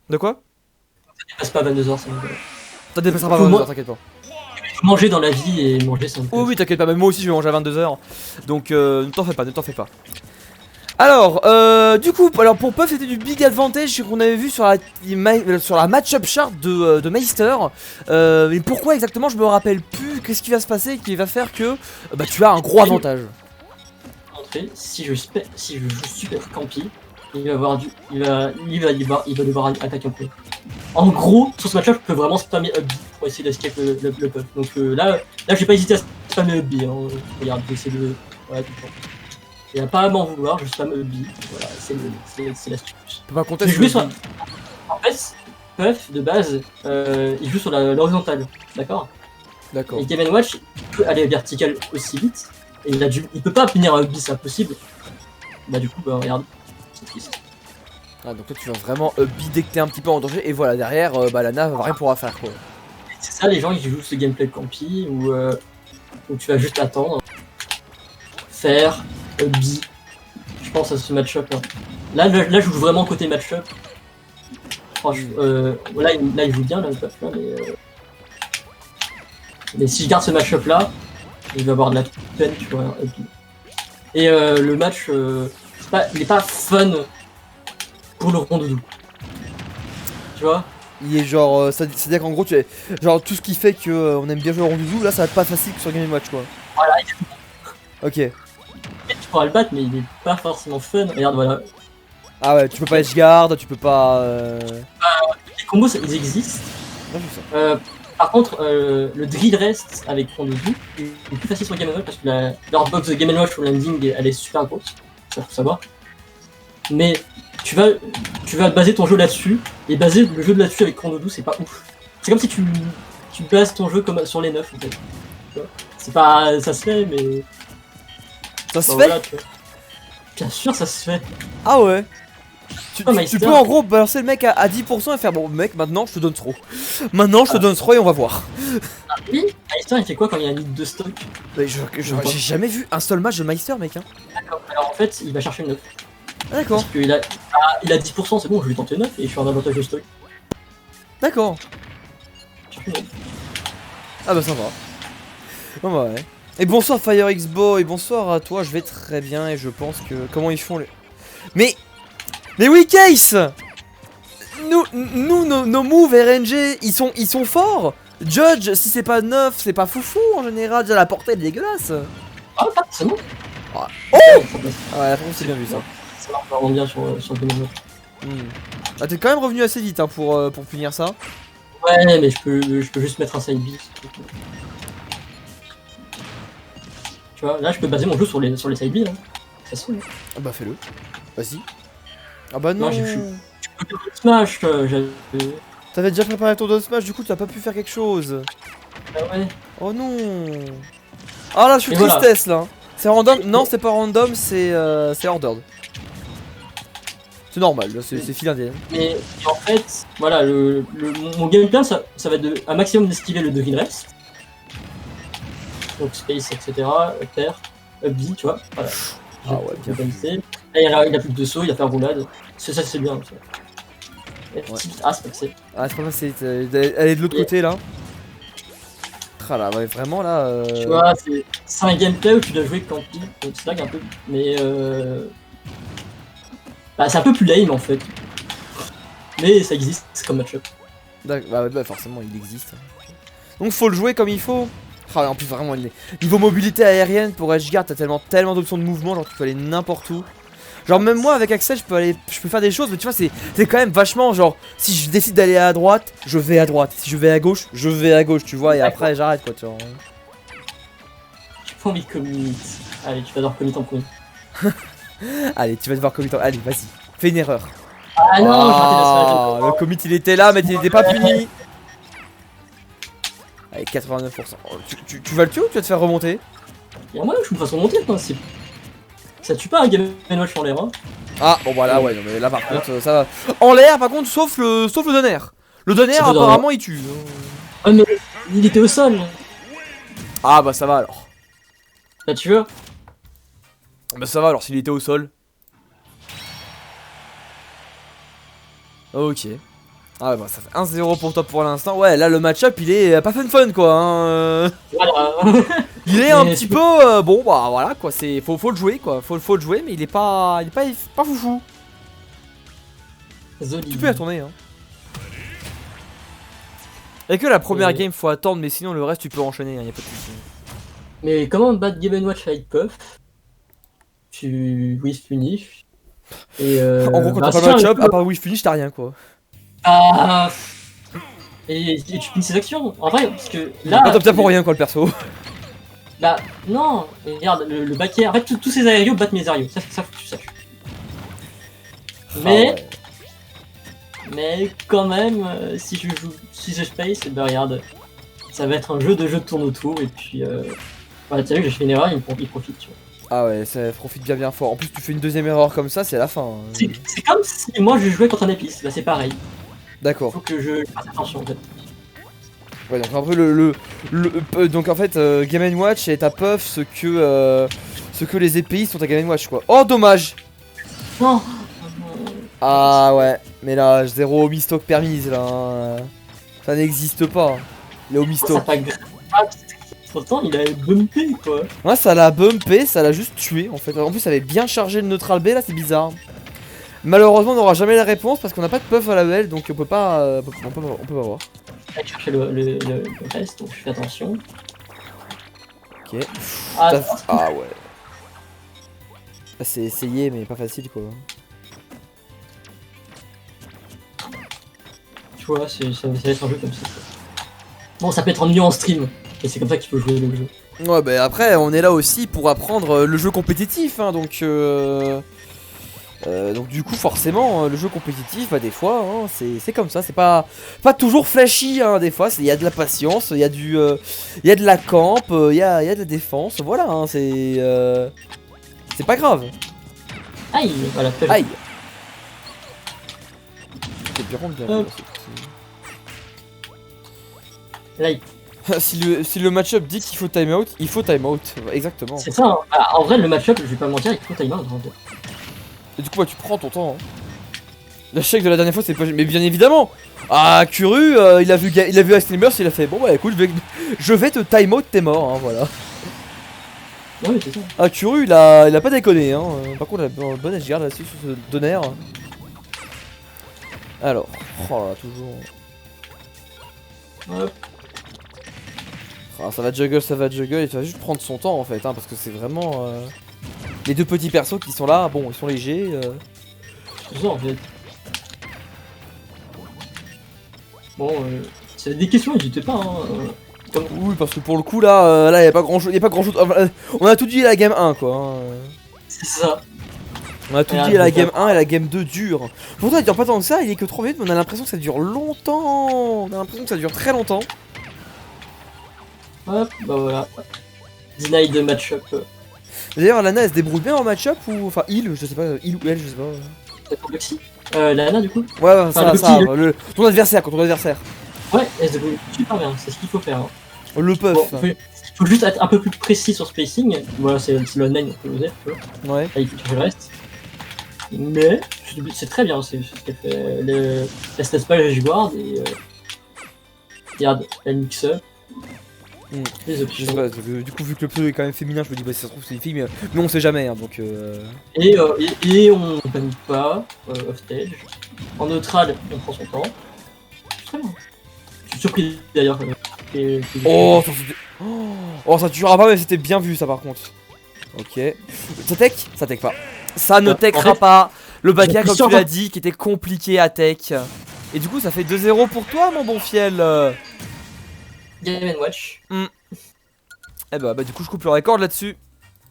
De quoi? Ça passe pas 22h, ça me T'as dépassé pas faut 22h, t'inquiète pas. manger dans la vie et manger ça me Oui, plaît. oui, t'inquiète pas, même moi aussi je vais manger à 22h. Donc ne t'en fais pas, ne t'en fais pas. Alors, du coup, alors pour Puff c'était du big advantage qu'on avait vu sur la match-up chart de Meister. Mais pourquoi exactement je me rappelle plus. Qu'est-ce qui va se passer qui va faire que bah tu as un gros avantage. Montrer, si je joue super campi, il va avoir du. Il va devoir attaquer un peu. En gros, sur ce match-là, je peux vraiment spammer up B pour essayer d'escape le puff. Donc là, j'ai pas hésité à spammer up B. Hein. Regarde, j'ai essayé de. Voilà, tout le temps. Et à pas à m'en vouloir, je spam up B. Voilà, c'est l'astuce. Tu peux pas compter J'ai sur joué le sur. big. En fait, Puff, de base, il joue sur l'horizontale. D'accord. D'accord. Et Game Watch il peut aller vertical aussi vite. Et il peut pas finir un B, c'est impossible. Bah, du coup, bah, regarde, c'est triste. Ah, donc toi tu vas vraiment big dès que t'es un petit peu en danger. Et voilà, derrière, bah Lana va rien pourra faire quoi. C'est ça, les gens ils jouent ce gameplay de Campi où tu vas juste attendre, faire, B. Je pense à ce match-up là. Là, je joue vraiment côté match-up. Franchement, là, il joue bien là, le Puff, là, mais si je garde ce match-up là, il va avoir de la peine, tu vois. Et le match, il est pas fun pour le rondoudou. Tu vois? Il est genre, c'est-à-dire qu'en gros, genre tout ce qui fait que on aime bien jouer au rondoudou, là ça va être pas facile que sur Game Watch quoi. Voilà, Ok. tu pourras le battre, mais il est pas forcément fun. Regarde, voilà. Ah ouais, tu peux pas edgeguard, tu peux pas. Les combos, ils existent. Non, je sais. Par contre, le drill rest avec Rondoudou est plus facile sur Game Watch parce que leur box de Game Watch sur landing elle est super grosse, ça faut savoir. Mais tu vas baser ton jeu là-dessus et baser le jeu là-dessus avec Rondoudou, c'est pas ouf. C'est comme si tu bases ton jeu comme sur les 9 en fait. Tu vois. C'est pas, ça se fait, mais Ça se bah, fait? voilà, tu vois. Bien sûr, ça se fait. Ah ouais. Oh, Tu Meister. peux en gros balancer le mec à 10% et faire bon mec maintenant je te donne trop. Maintenant je te donne trop et on va voir. Oui, Meister il fait quoi quand il y a un lead de stock? Mais j'ai jamais vu un seul match de Meister mec hein. D'accord. Alors en fait, il va chercher une 9. Ah, d'accord, Parce qu'il a, il a 10%, c'est bon, je vais tenter 9 et je suis en avantage de stock. d'accord. Ah bah ça va. Bon bah ouais. Et bonsoir FireXBo et bonsoir à toi, je vais très bien et je pense que... Comment ils font les... Mais... Mais oui Case. Nos moves RNG, ils sont forts. Judge, si c'est pas neuf, c'est pas foufou en général, déjà la portée elle est dégueulasse. Ah, pas forcément. Ah. Oh, Ah ouais, par contre c'est bien vu ça. ça marche vraiment bien sur le Game Watch. Hmm. Ah t'es quand même revenu assez vite hein, pour punir ça. Ouais, mais je peux juste mettre un side B. Tu vois, là je peux baser mon jeu sur les side B. Hein. Ça se fait. Hein. Ah bah fais-le, vas-y. Ah bah non, Non, je peux que Smash. t'avais déjà préparé ton dos smash, du coup tu as pas pu faire quelque chose. Ah ouais. Oh non. Ah là je suis Et voilà. tristesse là. C'est random? Non c'est pas random, c'est ordered. C'est normal, là, c'est finlandais. Mais en fait, voilà, mon gameplay ça va être un maximum d'esquiver le drill rest. Donc space, etc. Terre, up B, tu vois. Voilà. Ah ouais, bien. Là, il a plus de saut, il a fait roulade. Ça, c'est bien. Ça. Ouais. Ah, c'est pas que c'est. Ah c'est pas mal, elle est de l'autre côté là. Ah là, ouais, vraiment là. Tu vois, c'est un gameplay où tu dois jouer campi, donc c'est lag un peu. Mais bah, c'est un peu plus lame en fait. Mais ça existe comme match-up. Bah, forcément il existe. Donc faut le jouer comme il faut. Ah en plus vraiment niveau mobilité aérienne pour Edgeguard t'as tellement d'options de mouvement, genre tu peux aller n'importe où. Genre même moi avec Axel je peux faire des choses mais tu vois c'est quand même vachement genre si je décide d'aller à droite, je vais à droite. Si je vais à gauche, je vais à gauche tu vois et après j'arrête quoi tu vois. J'ai pas envie de commit. Allez, tu vas devoir commit en premier. Allez tu vas devoir commit vas-y, fais une erreur. Ah non, j'ai raté la Le commit il était là mais il était pas puni. Allez 89%. Oh, tu vas le tuer ou tu vas te faire remonter? Il y a moyen que je me fasse remonter quoi. Ça tue pas un Game Watch en l'air. Hein. Ah bon voilà ouais non mais là par contre ça va. En l'air par contre sauf le donner. Le donner apparemment il tue. Ah mais il était au sol. Ah bah ça va alors. Bah tu veux. Bah ça va alors s'il était au sol. Ok. Ah ouais, bah ça fait 1-0 pour toi pour l'instant. Ouais, là le match-up il est pas fun quoi. Hein. Voilà. Il est un Mais petit tu peu bon bah voilà quoi. C'est faut le jouer quoi. Faut le jouer mais il est pas foufou. Zoli. Tu peux la tourner hein. Et que la première Et- game faut attendre mais sinon le reste tu peux enchaîner. Hein, y a pas de soucis. Mais comment battre Game Watch avec Puff? Tu whiff finish. Et En gros quand bah, t'as pas c'est le match-up, un- à part Wish Finish t'as rien quoi. Ah, et tu finis ses actions. En vrai, parce que là. Pas top tap pour rien quoi le perso. Là, non. Et regarde, le back air. En fait, tous ces aérios battent mes aérios. Ça faut que tu saches. Mais. Ah ouais. Mais quand même, si je space, et ben regarde, ça va être un jeu de tourne autour et puis voilà, t'as vu que j'ai fait une erreur, il profite, tu vois. Ah ouais, ça profite bien fort. En plus tu fais une deuxième erreur comme ça, c'est la fin. Hein. C'est comme si moi je jouais contre un épice, là c'est pareil. D'accord. Faut que je fasse attention en fait. Ouais donc un peu donc en fait Game & Watch est à Puff ce que les épéistes sont à Game & Watch quoi. Oh dommage. Non. Ah ouais, mais là, 0 homistock permise là. Hein. Ça n'existe pas. Les Ça homistock. pas grave. Pourtant il a bumpé quoi. Ouais, ça l'a bumpé, ça l'a juste tué en fait. En plus, ça avait bien chargé le neutral B là, c'est bizarre. Malheureusement, on n'aura jamais la réponse parce qu'on n'a pas de puff à la EL donc on peut pas. On peut pas voir. Là, je cherchais le reste, donc je fais attention. Ok. Ah, Ah ouais. Ah, c'est essayé, mais pas facile quoi. tu vois, ça va être un jeu comme ça. Bon, ça peut être ennuyant en stream, et c'est comme ça qu'il faut jouer le jeu. Ouais, bah après, on est là aussi pour apprendre le jeu compétitif, hein, donc du coup, forcément, le jeu compétitif, bah, des fois, hein, c'est comme ça, c'est pas toujours flashy, hein, des fois, il y a de la patience, il y a y a de la camp, il y a de la défense, voilà, hein, c'est pas grave. Aïe, voilà, fais-le. Aïe. C'est bien rond, bien. Hop. Là, Si le match-up dit qu'il faut timeout, il faut timeout, exactement. c'est ça, hein. Ah, en vrai, le match-up, je vais pas mentir, il faut timer en fait. Et du coup, bah, tu prends ton temps. Hein. L'échec de la dernière fois, c'est pas. Mais bien évidemment. Ah, Kuru, il a vu Ice Climbers, il a fait bon bah écoute, je vais te timeout, t'es mort, hein, voilà. Ouais, c'est ça. Ah, Kuru, il a pas déconné, hein. Par contre, il a une bonne edgeguard là-dessus sur ce Donner. Alors, oh là, toujours. Hop. Ah, ça va juggle, il va juste prendre son temps en fait, hein, parce que c'est vraiment. Les deux petits persos qui sont là, bon, ils sont légers. C'est ça en fait. Bon, c'est des questions, n'hésitez pas. Hein. Oui, parce que pour le coup, là, il y a pas grand chose. On a tout dit à la game 1, quoi. Hein. C'est ça. On a tout dit à la game 1 et à la game 2 dure. Pourtant, il dure pas tant que ça, il est que 3 minutes, mais on a l'impression que ça dure longtemps. On a l'impression que ça dure très longtemps. Hop, bah voilà. Deny de match-up. D'ailleurs, Lana, elle se débrouille bien en match-up ou. Enfin, il, je sais pas, il ou elle, je sais pas. C'est pour Luxi. Lana du coup. Ouais, Enfin, ton adversaire, ton adversaire. Ouais, elle se débrouille super bien, c'est ce qu'il faut faire. Hein. Le puff. Bon, faut juste être un peu plus précis sur spacing. Voilà, c'est le online, on peut l'oser, tu vois. Ouais. Là, il faut que je reste. Mais c'est très bien, c'est ce qu'elle fait. Elle se laisse pas les guard et. Regarde, elle mixe up. Les Je options. sais pas, parce que, du coup, vu que le pseudo est quand même féminin, je me dis, bah, si ça se trouve, c'est une fille, mais on sait jamais, hein, donc. Et on panique pas, off stage. En neutral, on prend son temps. C'est très bien. Je suis surpris d'ailleurs. Oh, ça tuera pas, mais c'était bien vu, ça, par contre. Ok. Ça tech? Ça tech pas. Ça ne En techera fait, pas. Le back j'ai comme sûr tu l'as dit, qui était compliqué à tech. Et du coup, ça fait 2-0 pour toi, mon bon fiel. Game & Watch. Eh bah, du coup, je coupe le record là-dessus.